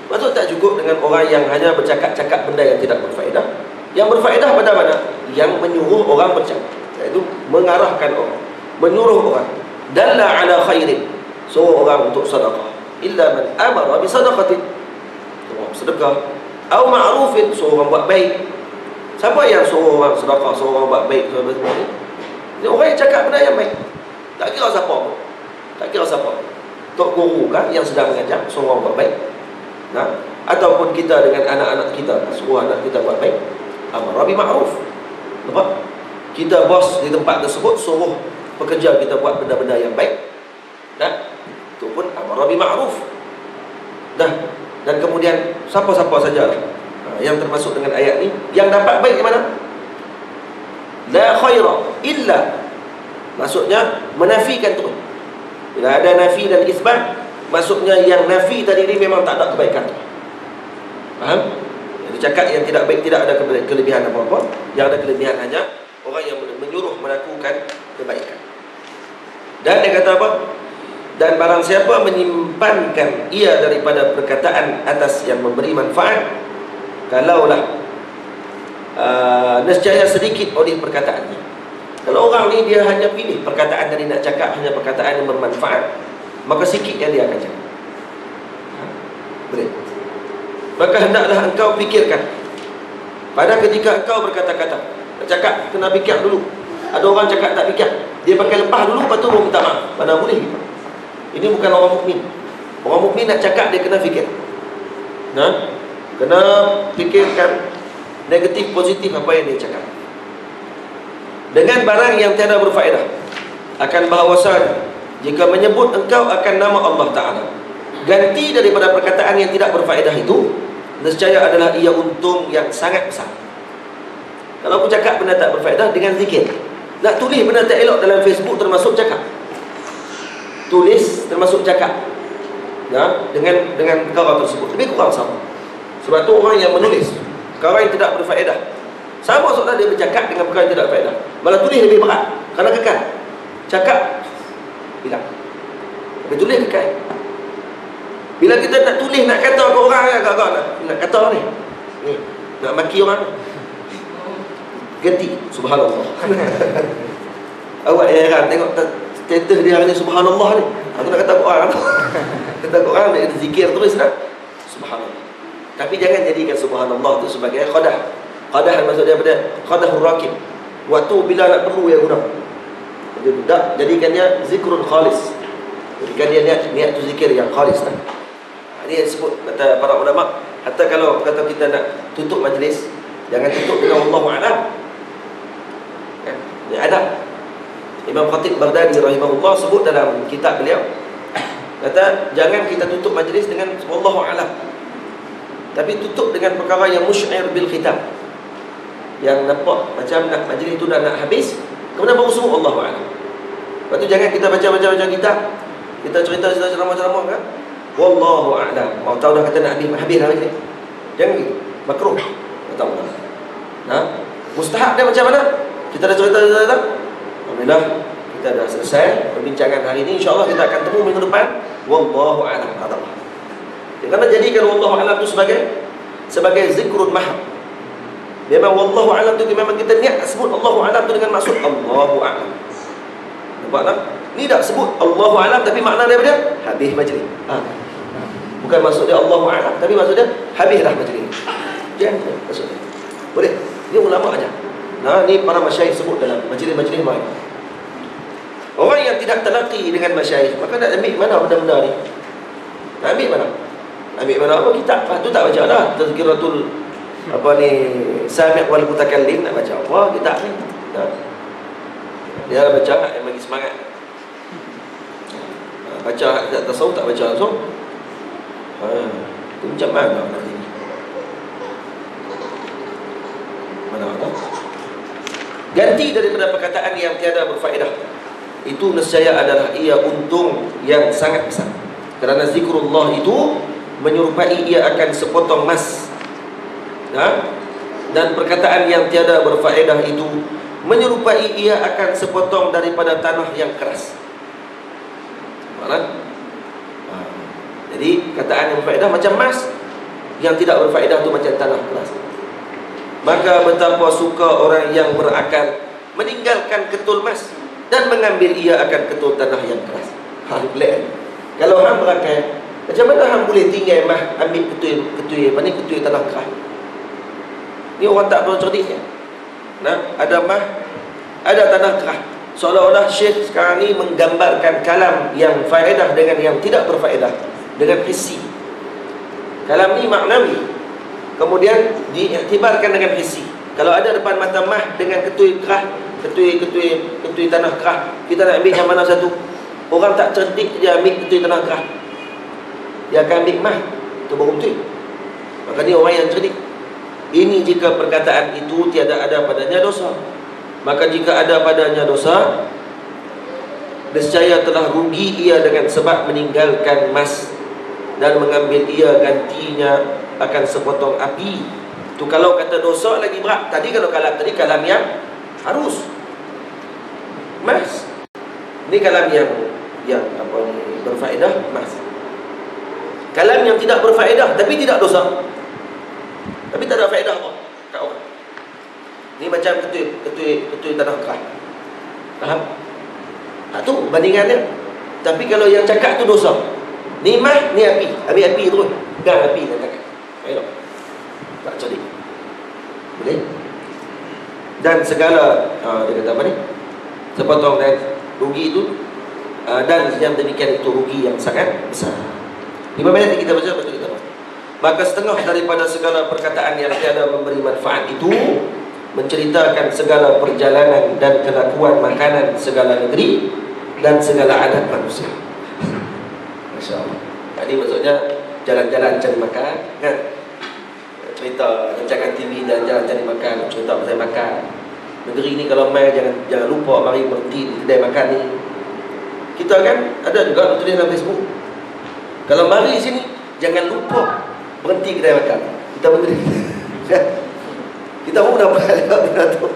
Maksud tak cukup dengan orang yang hanya bercakap-cakap benda yang tidak berfaedah. Yang berfaedah pada mana? Yang menyuruh orang bercakap, iaitu mengarahkan orang, menyuruh orang. Dalla ala khairin, suruh orang untuk sedekah. Illa man amara bi sadaqatin, sedekah, atau ma'rufin, suruh orang buat baik. Siapa yang suruh orang sedekah, suruh orang buat baik, semua ni? Ini orang yang cakap benda yang baik. Tak kira siapa pun. Tak kira siapa. Tok guru kan yang sedang mengajar, suruh orang buat baik. Ataupun kita dengan anak-anak kita, suruh anak kita buat baik. Amara bi ma'ruf. Nampak? Kita bos di tempat tersebut, suruh pekerja kita buat benda-benda yang baik. Itu pun amara bi ma'ruf. Dan kemudian siapa-siapa saja yang termasuk dengan ayat ni yang dapat baik di mana? La khaira illa, maksudnya menafikan tu. Bila ada nafi dan isbat, maksudnya yang nafi tadi ni memang tak ada kebaikan. Faham? Jadi cakap yang tidak baik tidak ada kelebihan apa-apa. Yang ada kelebihan hanya orang yang menyuruh melakukan kebaikan. Dan dia kata apa? Dan barang siapa menyimpankan ia daripada perkataan atas yang memberi manfaat, kalaulah nescaya sedikit oleh perkataannya. Kalau orang ni dia hanya pilih perkataan tadi nak cakap hanya perkataan yang bermanfaat, maka sikit yang dia akan cakap. Boleh. Maka hendaklah engkau fikirkan pada ketika engkau berkata-kata. Nak cakap kena fikir dulu. Ada orang cakap tak fikir, dia pakai lepas dulu, lepas tu baru minta maaf. Mana boleh gitu. Ini bukan orang mukmin. Orang mukmin nak cakap dia kena fikir. Kena fikirkan negatif positif apa yang dia cakap. Dengan barang yang tiada berfaedah, akan bahawasanya jika menyebut engkau akan nama Allah Ta'ala, ganti daripada perkataan yang tidak berfaedah itu, nescaya adalah ia untung yang sangat besar. Kalau aku cakap benda tak berfaedah dengan zikir, nak tulis benda tak elok dalam Facebook termasuk cakap. Tulis termasuk cakap, ya, dengan perkara tersebut lebih kurang sama. Sebab tu orang yang menulis perkara yang tidak berfaedah, sama seolah dia bercakap dengan perkara yang tidak berfaedah, malah tulis lebih berat. Kerana kekal, cakap hilang, tapi tulis kekal. Bila kita nak tulis, nak kata ke orang, agak-agak nak kata ni, nak maki orang, ganti subhanallah. Awak heran tengok status dia hari ni subhanallah ni. Aku nak kata ke orang, kata ke orang dia zikir terus dah subhanallah. Tapi jangan jadikan subhanallah tu sebagai qadah. Qadah maksud dia apa dia? Qadahur rakib. Waktu bila nak perlu yang guna. Jadi tidak, jadikan dia zikrun khalis. Jadikan dia niat tu zikir yang khalis dah. Ini yang disebut kata para ulama, hatta kalau kata kita nak tutup majlis, jangan tutup dengan wallahu a'lam. Ini adab. Imam Khatib Baghdadi rahimahullah sebut dalam kitab beliau, kata jangan kita tutup majlis dengan wallahu a'lam, tapi tutup dengan perkara yang musy'ir bil khitam, yang nampak macam nak majlis tu dah nak habis, kemudian baru sebut wallahu a'lam. Lepas tu jangan kita baca kitab, kita cerita ceramah-ceramah kan, wallahu a'lam, mau tahu dah kata nak habis dah majlis. Jangan gitu, makruh kata Allah. Nah, mustahab dia macam mana? Kita dah cerita. Alhamdulillah kita dah selesai perbincangan hari ini. InsyaAllah kita akan temu minggu depan. Wallahu a'lam. Kerana jadikan wallahu a'lam itu sebagai zikrun mahab. Memang wallahu a'lam itu memang kita niat sebut Allahu a'lam itu dengan maksud Allahu a'lam. Nampak tak? Ni tak sebut Allahu a'lam tapi makna dia habis majlis. Bukan maksud dia Allahu a'lam, tapi maksud dia habislah majlis. Jangan maksud dia. Boleh? Dia ulama aja. Nah, ni para masyayikh sebut dalam majlis-majlis lain. Orang yang tidak telaki dengan masyayikh, maka nak ambil mana benda-benda ni? Nak ambil mana? Ambil mana apa kitab? Tu tak baca dah. Tazkiratul apa ni, Sami' wal Mutakallim, nak baca apa kitab ni? Nah. Dia baca yang bagi semangat. Baca tak tasawuf, tak baca langsung. Itu macam mana nanti? Mana tak? Ganti daripada perkataan yang tiada berfaedah, itu nescaya adalah ia untung yang sangat besar. Kerana zikrullah itu menyerupai ia akan sepotong emas, dan perkataan yang tiada berfaedah itu menyerupai ia akan sepotong daripada tanah yang keras. Mana? Jadi perkataan yang berfaedah macam emas, yang tidak berfaedah itu macam tanah keras. Maka betapa suka orang yang berakal meninggalkan ketul emas dan mengambil ia akan ketul tanah yang keras. Kalau hang berakal, macam mana hang boleh tinggal emas, ambil ketul tanah keras? Ni orang tak bercerdiknya. Nah, ada emas, ada tanah keras. Seolah-olah Syekh sekarang ni menggambarkan kalam yang faedah dengan yang tidak berfaedah, dengan hissi. Kalam ni maknawi, kemudian diiktibarkan dengan hissi. Kalau ada depan mata mah dengan ketui keras, ketui tanah keras, kita nak ambil yang mana satu? Orang tak cerdik dia ambil ketui tanah keras, dia akan ambil mah, itu baru betul. Maka dia orang yang cerdik. Ini jika perkataan itu tiada ada padanya dosa. Maka jika ada padanya dosa, nescaya telah rugi ia dengan sebab meninggalkan emas dan mengambil ia gantinya akan sepotong api. Tu kalau kata dosa lagi berat. Tadi kalau kalam yang harus emas. Ini kalam yang apa ni, berfaedah, emas. Kalam yang tidak berfaedah tapi tidak dosa, tapi tak ada faedah apa kat orang. Ni macam ketui tanah keras. Faham? Tu bandingannya. Tapi kalau yang cakap tu dosa, ni emas, ni api. Ambil api terus, pegang api dan cakap. Baiklah, tak cerdik. Boleh? Dan segala dia kata apa ni, sepotong dan rugi itu, dan yang demikian itu rugi yang sangat besar. 5 minit kita baca, lepas tu kita baca. Maka setengah daripada segala perkataan yang tiada memberi manfaat itu menceritakan segala perjalanan dan kelakuan makanan segala negeri dan segala adat manusia. Masya Allah. Ini maksudnya jalan-jalan cari makan, kan? Cerita rancangan TV dan jalan cari makan, cerita pasal makan. Negeri ni kalau mai jangan lupa mari berhenti di kedai makan ni. Kita kan ada juga tulis dalam Facebook. Kalau mari sini jangan lupa berhenti kedai makan. Kita berhenti. Kita pun dah benda tu,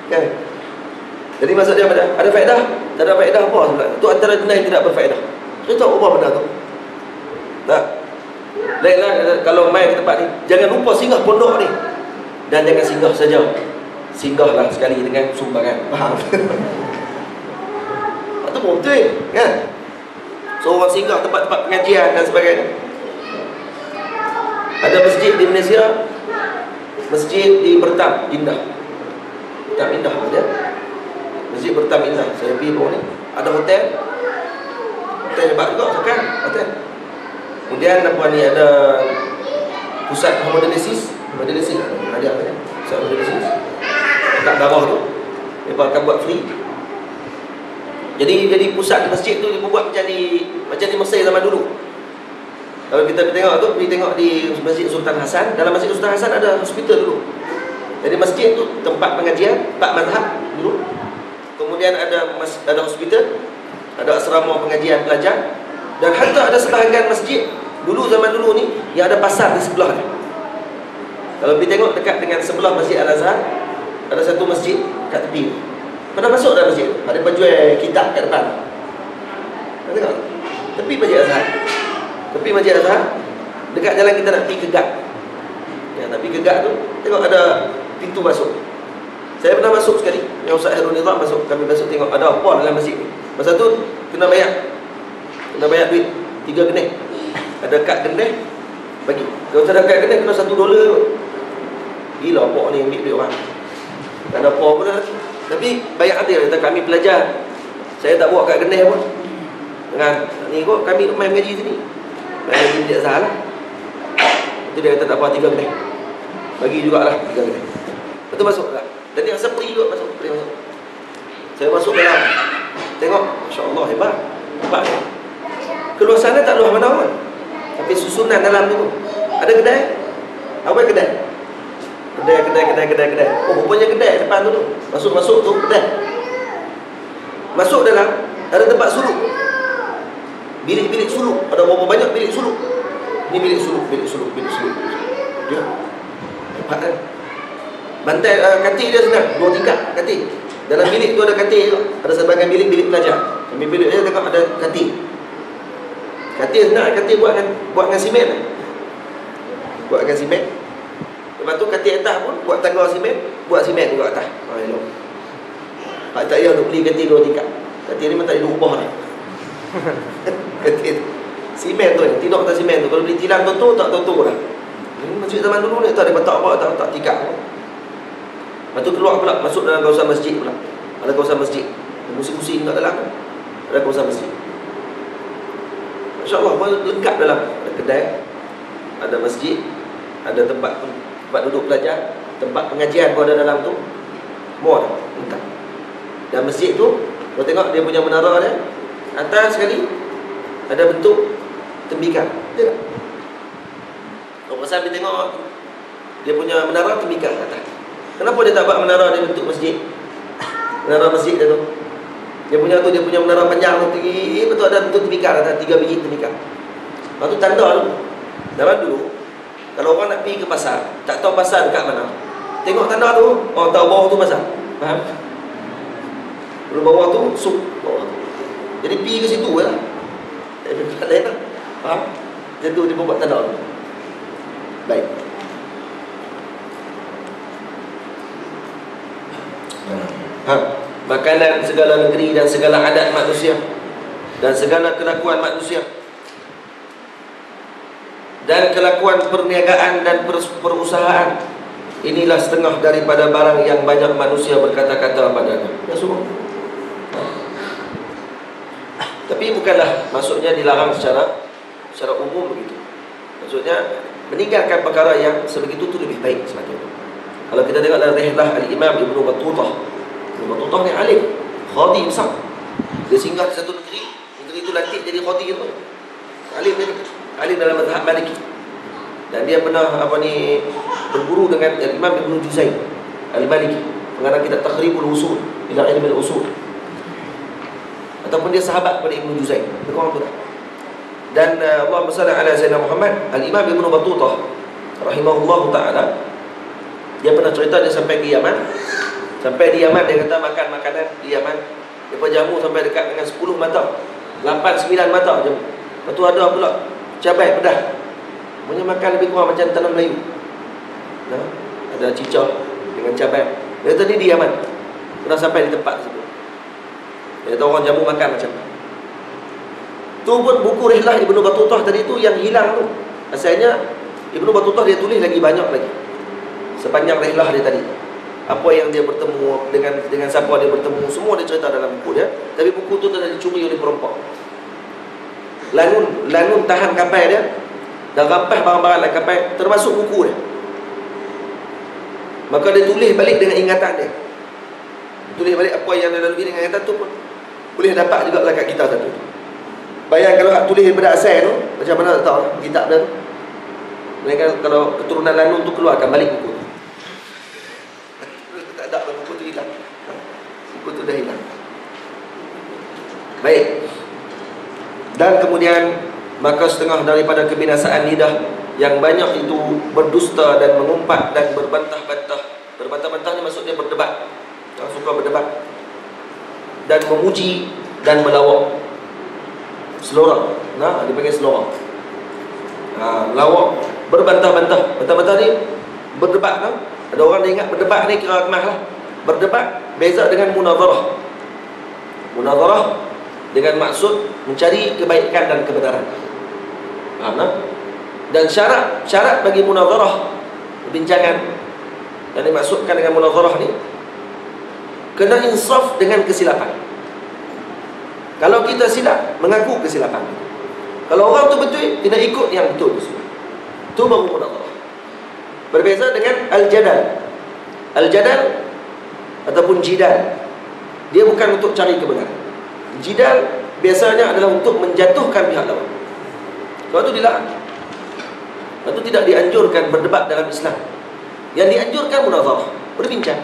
kan? Jadi maksud dia ada faedah? Tak ada faedah apa sebenarnya? Itu antara benda yang tidak berfaedah. Kita ubah benda tu. Tak. Lainlah kalau main ke tempat ni, jangan lupa singgah pondok ni. Dan jangan singgah saja. Singgahlah sekali dengan sumbangan. Faham? Itu pun betul, kan? Seorang singgah tempat-tempat pengajian dan sebagainya. Ada masjid di Malaysia, masjid di Bertam Indah. Bertam Indah ada. Masjid Bertam Indah. Saya pergi bawah ni. Ada hotel. Hotel hebat juga, kan? Hotel. Kemudian apa ni, ada pusat hemodialisis. Hemodialisis ada apa ni? Pusat hemodialisis. Dekat darah tu. Mereka akan buat free. Jadi pusat masjid tu dibuat macam di Mesir zaman dulu. Kalau kita tengok tu, pergi tengok di Masjid Sultan Hasan. Dalam Masjid Sultan Hasan ada hospital dulu. Jadi masjid tu tempat pengajian Pak Mazhab dulu. Kemudian ada hospital, ada asrama pengajian pelajar, dan hatta ada sebahagian masjid dulu zaman dulu ni yang ada pasar di sebelah ni. Kalau pergi tengok dekat dengan sebelah Masjid Al-Azhar, ada satu masjid kat tepi. Pernah masuk dalam masjid? Ada penjual kitab kat depan. Tengok. Tepi Masjid Al-Azhar. Tepi Masjid Al-Azhar, dekat jalan kita nak pergi ke Gak. Ya, nak pergi ke Gak tu, tengok ada pintu masuk. Saya pernah masuk sekali. Yang Ustaz Hairul Nizam masuk. Kami masuk tengok ada apa dalam masjid ni. Masa tu kena bayar. Kena bayar duit 3 geneh. Ada kad geneh bagi. Kalau tak ada kad geneh kena $1. Gila apa ni ambil duit orang. Tak ada apa pun dah. Tapi bayar adil. Kata kami pelajar. Saya tak bawa kad geneh pun. Dengan ni kok kami main mengaji sini. Main mengaji tidak salah. Itu dia kata tak apa 3 geneh. Bagi jugalah 3 geneh. Lepas tu masuk tak? Dan yang saya pergi juga masuk. Saya masuk dalam. Tengok, Masya Allah, hebat. Hebat. Keluar sana tak luar mana pun. Tapi susunan dalam tu ada kedai. Apa kedai? Kedai. Oh, rupanya kedai depan tu. Masuk tu kedai. Masuk dalam, ada tempat suluk. Bilik-bilik suluk. Ada berapa banyak bilik suluk. Ni bilik suluk. Ya. Hebat kan? Bantai katil dia senang, 2 tingkat katil. Dalam bilik tu ada katil juga. Ada sebahagian bilik pelajar. Kami bilik dia tengok ada katil. Katil senang, katil buat dengan simen. Buat dengan simen. Lepas tu katil atas pun buat tangga simen, buat simen juga atas. Elok. Tak payah untuk beli katil 2 tingkat. Katil ni memang tak ada ubah dah. Katil simen tu, tidur atas simen tu. Kalau beli tilam tu tak tahu dah. Masjid zaman dulu ni tak ada batak apa, tak tingkat. Lepas tu keluar pula, masuk dalam kawasan masjid pula. Ada kawasan masjid. Kursi-kursi kat dalam. Ada kawasan masjid. Masya Allah, lengkap dalam. Ada kedai, ada masjid, ada tempat duduk pelajar, tempat pengajian pun ada dalam tu. Semua ada, lengkap. Dan masjid tu, kau tengok dia punya menara dia, atas sekali ada bentuk tembikar. Betul tak? Kau pasal dia tengok dia punya menara tembikar kat atas. Kenapa dia tak buat menara dia bentuk masjid? Menara masjid dia tu. Dia punya menara panjang tu tinggi, betul ada bentuk tembikar atas 3 biji tembikar. Lepas tu tanda dulu. Zaman dulu kalau orang nak pergi ke pasar, tak tahu pasar dekat mana, tengok tanda tu, oh tahu bawah tu pasar. Faham? Kalau bawah tu suk bawah tu. Jadi pergi ke situ lah. Tak lain lah. Faham? Jadi tu dia buat tanda tu. Baik. Makanan segala negeri dan segala adat manusia dan segala kelakuan manusia dan kelakuan perniagaan dan perusahaan, inilah setengah daripada barang yang banyak manusia berkata-kata padanya. Ya semua. Tapi bukanlah maksudnya dilarang secara umum begitu. Maksudnya meninggalkan perkara yang sebegitu tu lebih baik sebetulnya. Kalau kita tengok dalam rihlah Al-Imam Ibn Battutah, Ibn Battutah ni alim, khadi besar. Dia singgah di satu negeri itu latih jadi khadi tu. Alim dia, alim dalam mazhab Maliki. Dan dia pernah berguru dengan Imam Ibn Juzai Al-Maliki, pengarang kitab Taqribul Usul ila Ilm Al-Usul. Ataupun dia sahabat pada Ibn Juzai. Dia orang tu dah. Dan Allahumma salli ala Sayyidina Muhammad. Al-Imam Ibn Battutah rahimahullahu ta'ala, dia pernah cerita dia sampai ke Yaman. Sampai di Yaman, dia kata makan makanan di Yaman, dia jamu sampai dekat dengan 10 mata, 8-9 mata jamu. Lepas tu ada pula cabai pedas, punya makan lebih kurang macam tanam Melayu. Nah, ada cicak dengan cabai. Dia tadi di Yaman, pernah sampai di tempat tersebut. Dia kata orang jamu makan macam mana. Tu pun buku Rihlah Ibnu Battutah tadi tu yang hilang tu. Asalnya Ibnu Battutah dia tulis lagi banyak lagi sepanjang rihlah dia tadi. Apa yang dia bertemu dengan siapa dia bertemu, semua dia cerita dalam buku dia. Tapi buku tu telah dicuri oleh perampok. Lanun tahan kapal dia dan rampas barang-barang dalam kapal, termasuk buku dia. Maka dia tulis balik dengan ingatan dia. Tulis balik apa yang dia lalui dengan ingatan tu pun boleh dapat juga dekat kita satu. Bayang kalau hak tulis daripada asal tu, macam mana tak tahu kitab dia tu. Mereka kalau keturunan Lanun tu keluarkan balik buku tu. Tak ada, buku tu hilang. Buku tu dah hilang. Baik. Dan kemudian maka setengah daripada kebinasaan lidah yang banyak itu berdusta dan mengumpat dan berbantah-bantah. Berbantah-bantah ni maksudnya berdebat. Yang suka berdebat dan memuji dan melawak. Selorang, nah, dipanggil selorang. Melawak, berbantah-bantah. Bantah-bantah ni berdebat kan? Ada orang dia ingat berdebat ni kira kemah lah. Berdebat beza dengan munazarah. Munazarah dengan maksud mencari kebaikan dan kebenaran. Nah? Dan syarat bagi munazarah, perbincangan yang dimaksudkan dengan munazarah ni, kena insaf dengan kesilapan. Kalau kita silap, mengaku kesilapan. Kalau orang tu betul, tidak ikut yang betul. Itu baru munazarah. Berbeza dengan al-jadal. Al-jadal ataupun jidal, dia bukan untuk cari kebenaran. Jidal biasanya adalah untuk menjatuhkan pihak lawan. Sebab itu dilarang. Sebab itu tidak dianjurkan berdebat dalam Islam. Yang dianjurkan munazarah, berbincang.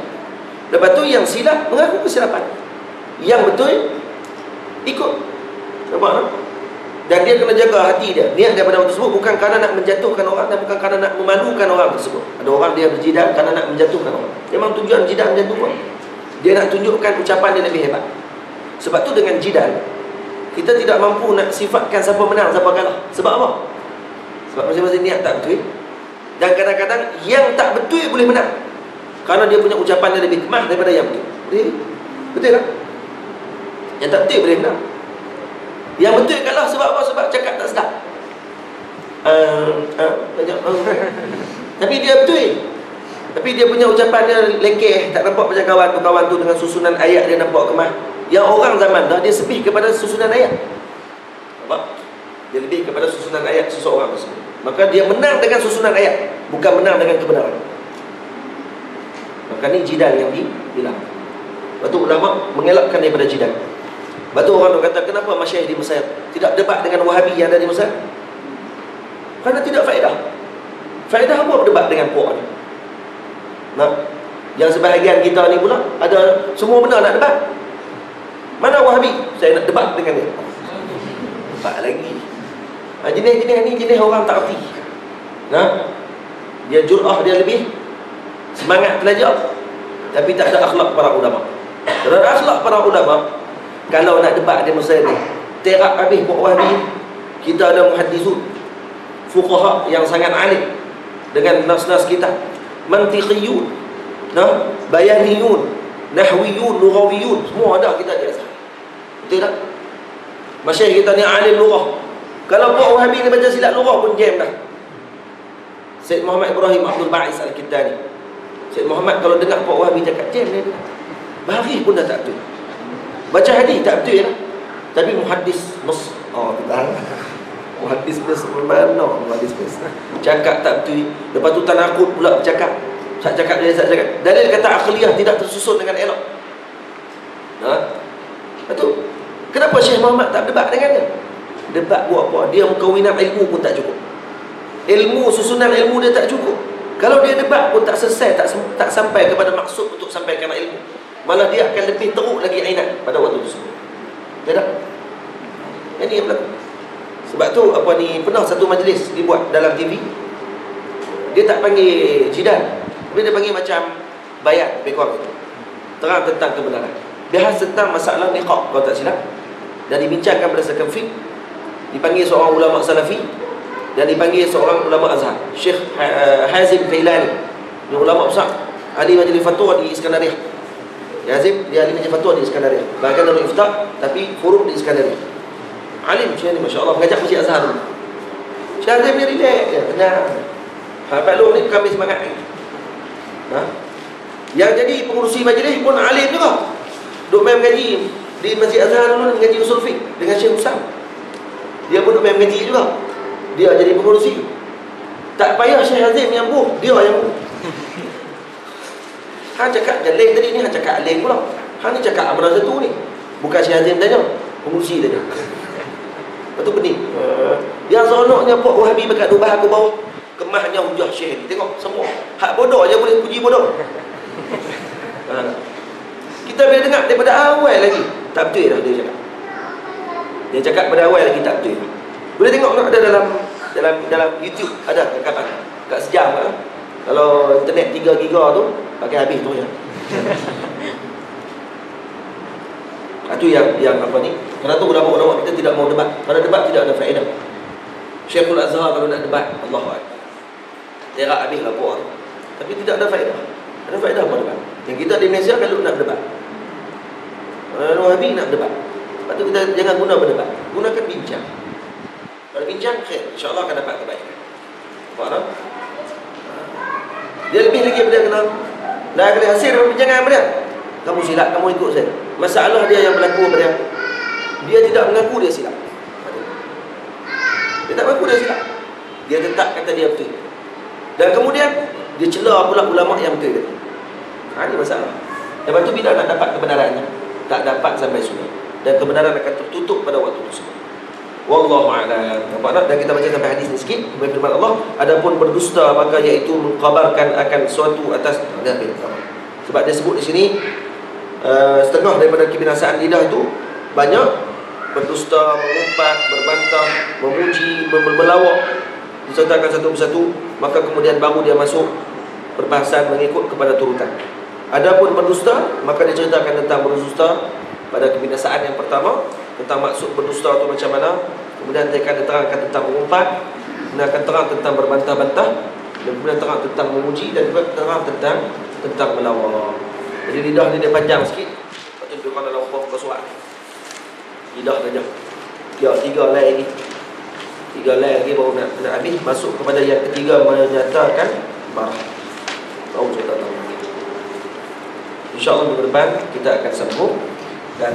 Lepas tu yang silap mengaku kesilapan, yang betul ikut. Nampak tak? Dan dia kena jaga hati dia. Niat daripada orang tersebut bukan kerana nak menjatuhkan orang dan bukan kerana nak memalukan orang tersebut. Ada orang dia berjidal kerana nak menjatuhkan orang. Memang tujuan jidal menjatuhkan. Dia nak tunjukkan ucapan dia lebih hebat. Sebab tu dengan jidal, kita tidak mampu nak sifatkan siapa menang, siapa kalah. Sebab apa? Sebab masing-masing niat tak betul. Dan kadang-kadang yang tak betul boleh menang kerana dia punya ucapan dia lebih kemah daripada yang betul. Betul tak? Yang tak betul boleh menang. Yang betul kalah sebab apa? Sebab cakap tak sedap. Tapi dia betul. Tapi dia punya ucapan dia lekeh, tak nampak macam kawan tu dengan susunan ayat dia nampak kemah. Yang orang zaman dah dia lebih kepada susunan ayat. Nampak? Dia lebih kepada susunan ayat seseorang tersebut. Maka dia menang dengan susunan ayat, bukan menang dengan kebenaran. Maka ni jidal yang dibilang. Lepas tu ulama mengelakkan daripada jidal. Lepas tu orang kata, kenapa masyayikh di Mesir tidak debat dengan Wahabi yang ada di Mesir? Kerana tidak faedah. Faedah apa berdebat dengan puak ni? Nah, yang sebahagian kita ni pula ada semua benda nak debat. Mana Wahabi? Saya nak debat dengan dia. Debat lagi. Jenis-jenis ni jenis orang tak erti. Nah, dia jur'ah dia lebih, semangat belajar, tapi tak ada akhlak para ulama. Kalau ada akhlak para ulama, kalau nak debat di Mesir ni, terak habis buat Wahabi. Kita ada muhaddisun, fuqaha yang sangat alim dengan nas-nas kita, mantiqiyun, bayaniyun, nahwiyun, lughawiyun, semua ada kita di asal. Betul tak? Masyayikh kita ni alim lughah. Kalau buat Wahabi ni baca silat lughah pun jam dah. Syed Muhammad Ibrahim Abdul Ba'is Al-Kittani, Syed Muhammad kalau dengar Pak Wahabi cakap jam dia. Baris pun dah tak betul. Baca hadis tak betul lah. Tapi muhaddis kita Muhaddis plus mana muhaddis plus. Cakap tak betul. Lepas tu tanakut pula bercakap. Sat cakap dia sat cakap. Dalil kata akhliyah tidak tersusun dengan elok. Lepas tu kenapa Syekh Muhammad tak debat dengan dia? Debat buat apa? Dia mengkawinan ilmu pun tak cukup. Ilmu, susunan ilmu dia tak cukup. Kalau dia debat pun tak selesai, tak sampai kepada maksud untuk sampaikan ilmu. Malah dia akan lebih teruk lagi inat pada waktu tersebut. Tidak? Ini yang berlaku. Sebab tu pernah satu majlis dibuat dalam TV. Dia tak panggil jidan, tapi dia panggil macam bayan, bekor gitu. Terang tentang kebenaran. Bahas tentang masalah niqab kalau tak silap. Dan dibincangkan berdasarkan fiqh. Dipanggil seorang ulama salafi dan dipanggil seorang ulama Azhar, Syekh Hazim Kailani. Dia ulama besar, ahli majlis fatwa di Iskandariyah. Hazim dia ahli majlis fatwa di Iskandariyah. Bahkan dalam iftar tapi huruf di Iskandariyah. Alim Syekh ni masya-Allah, mengajar Masjid Azhar dulu. Syekh Hazim ni relax je, tenang. Pak Long ni kami semangat ni. Yang jadi pengurusi majlis pun alim juga. Duk main mengaji di Masjid Azhar dulu, mengaji usul fiqh dengan Syekh Usam. Dia pun duk main mengaji juga. Dia jadi pengurusi. Tak payah Syekh Hazim yang buh, dia yang buh. Han cakap lain tadi ni, han cakap lain pula. Han ni cakap amalan satu ni. Bukan Syekh Hazim tanya, pengurusi tanya. Lepas tu pening. Yang seronoknya Puak Wahabi berkat dubah aku bawah. Kemahnya hujah Syekh ni. Tengok semua. Hak bodoh je boleh puji bodoh. Kita boleh dengar daripada awal lagi. Tak betul dah dia cakap. Dia cakap pada awal lagi tak betul. Boleh tengok ada dalam YouTube ada rekaman. Tak sejam lah. Kalau internet 3 giga tu pakai habis tu je. Itu yang apa ni? Kerana tu ulama-ulama kita tidak mau debat. Kalau debat tidak ada faedah. Syekhul Azhar kalau nak debat, Allahu Akbar. Terak habis lah puan. Tapi tidak ada faedah. Ada faedah apa debat? Yang kita di Malaysia kalau nak debat. Wahabi nak debat. Lepas tu kita jangan guna berdebat. Gunakan bincang. Kalau bincang, insya-Allah akan dapat kebaikan. Faham? Dia lebih lagi daripada kenal. Dah kali hasil daripada bincang apa dia? Kamu silap, kamu ikut saya. Masalah dia yang berlaku pada dia tidak mengaku dia silap. Dia tak mengaku dia silap. Dia tetap kata dia betul. Dan kemudian dia celah pula ulama yang betul tadi. Ini masalah. Lepas tu bila nak dapat kebenarannya, tak dapat sampai sudah. Dan kebenaran akan tertutup pada waktu tersebut. Wallahu a'lam. Dan kita baca sampai hadis ni sikit. Firman Allah, adapun berdusta maka iaitu mengkhabarkan akan suatu atas sebab dia sebut di sini setengah daripada kebinasaan lidah itu banyak berdusta, mengumpat, berbantah, memuji, melawak disertakan satu persatu, maka kemudian baru dia masuk perbahasan mengikut kepada turutan. Adapun berdusta, maka diceritakan tentang berdusta pada kebinasaan yang pertama, tentang maksud berdusta itu macam mana. Kemudian dia akan diterangkan tentang mengumpat, dan akan terang tentang berbantah-bantah, dan kemudian terang tentang memuji, dan juga terang tentang melawak. Jadi lidah ni dia panjang sikit. Lepas tu dia dalam hukum kesuat lidah saja. Ya, 3 lain lagi. 3 lain lagi baru nak habis. Masuk kepada yang ketiga, menyatakan marah. Tahu saya tak tahu. InsyaAllah minggu depan kita akan sambung. Dan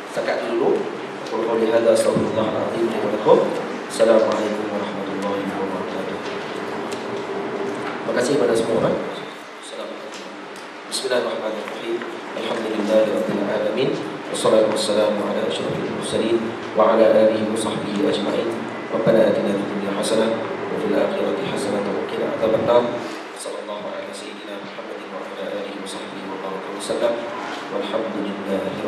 setakat dulu. Aku qawli hadza astaghfirullahalazim wa lakum. Assalamualaikum warahmatullahi wabarakatuh. Terima kasih kepada semua orang. Bismillahirrahmanirrahim. Alhamdulillahirabbil alamin. Wassalatu wassalamu ala asyrafil mursalin wa ala alihi wa sahbihi ajma'in. Rabbana atina fid dunya hasanah wa fil akhirati hasanah wa qina adzabannar. Sallallahu ala sayyidina Muhammadin wa ala alihi wa sahbihi wa baraka wa sallam. Walhamdulillahi